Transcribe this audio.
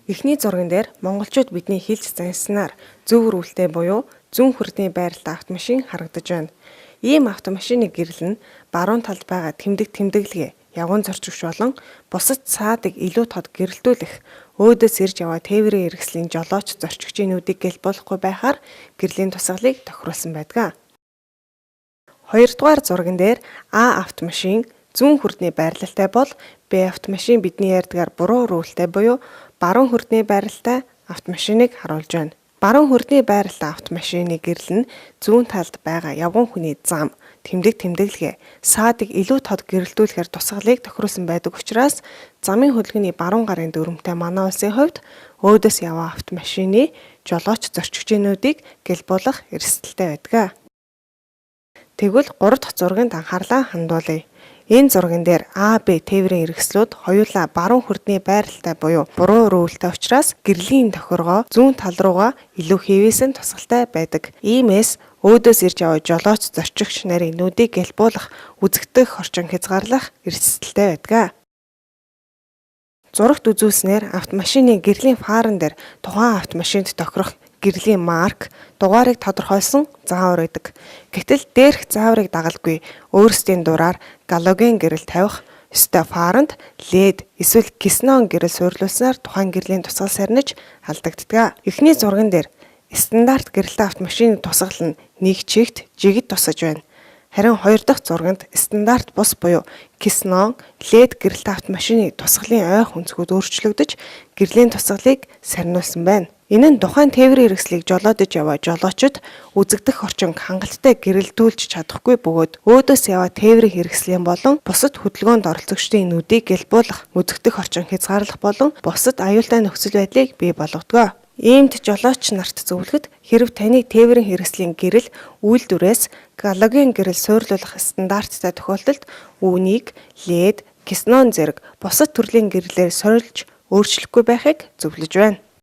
Эхний зурган дээр монголчууд бидний хэлж занснаар зөв рүүлтэй буюу зүүн хүрдний байралтай автомашин харагдаж байна. Ийм автомашины гэрэл нь баруун талд байгаа тэмдэглэгээ, явган зорчигч болон бусад цаадыг илүү тод гэрэлтүүлэх, өөдөөс ирж яваа тээврийн хэрэгслийн жолооч зорчигчдуудыг гэлбуулахгүй байхаар гэрлийн тусгалыг тохируулсан байдаг. Хоёрдугаар зурган дээр А автомашин зүүн хүрдний байрлалтай бол Б автомашин бидний ярьдгаар буруу рүүлтэй буюу баруун хүрдний байралтай автомашиныг харуулж байна. Баруун хүрдний байралтай автомашины гэрэл нь зүүн талд байгаа явган хүний зам, тэмдэглэгээ, саадыг илүү тод гэрэлтүүлэхээр тусгалыг тохируулсан байдаг учраас замын хөдөлгөөний баруун гарын дүрмтэй манай улсын хувьд өөдөөс яваа автомашины жолооч зорчигчдуудыг гэлбуулах эрсдэлтэй байдаг. Тэгвэл 3 дахь зурганд анхаарлаа хандуулъя. Энэ зурган дээр А, Б тээврийн хэрэгслүүд хоёулаа баруун хүрдний байралтай буюу буруу рүүлтэй учраас гэрлийн тохиргоо зүүн тал руугаа илүү хэвээсэн тусгалтай байдаг. Иймээс өөдөөс ирж яваа жолооч зорчигч нарын нүдийг гэлбуулах, үзэгдэх орчин хязгаарлах эрсдэлтэй байдаг. Зурагт үзүүлснээр автомашины гэрлийн фаран дээр тухайн автомашинд тохирох гэрлийн марк, дугаарыг тодорхойлсон заавар байдаг. Гэтэл дээрх зааврыг дагалгүй өөрсдийн дураар галоген гэрэл тавих ёстой фаранд LED эсвэл ксенон гэрэл суйрлуулснаар тухайн гэрлийн тусгал сарниж алдагддаг. Эхний зурган дээр стандарт гэрэлтэй автомашины тусгал нь нэг чигт жигд тусаж байна. Харин 2 дахь зурганд стандарт бус буюу ксенон LED гэрэлтэй автомашины тусгалын ойх өнцгүүд өөрчлөгдөж гэрлийн тусгалыг сарниулсан байна. Энэ нь тухайн тээврийн хэрэгслийг жолоодож яваа жолоочид үзэгдэх орчинг хангалттай гэрэлтүүлж чадахгүй бөгөөд өөдөөс яваа тээврийн хэрэгслийн болон бусад хөдөлгөөнд оролцогчдын нүдийг гэлбуулах, үзэгдэх орчин хязгаарлах болон бусад аюултай нөхцөл байдлыг бий болгодог. Иймд жолооч нарт зөвлөхөд хэрэв таны тээврийн хэрэгслийн гэрэл үйлдвэрээс галоген гэрэл суйрлуулах стандарттай тохиолдолд үүнийг LED, ксенон зэрэг бусад төрлийн гэрлэлээр суйрлж өөрчлөхгүй байхыг зөвлөж байна.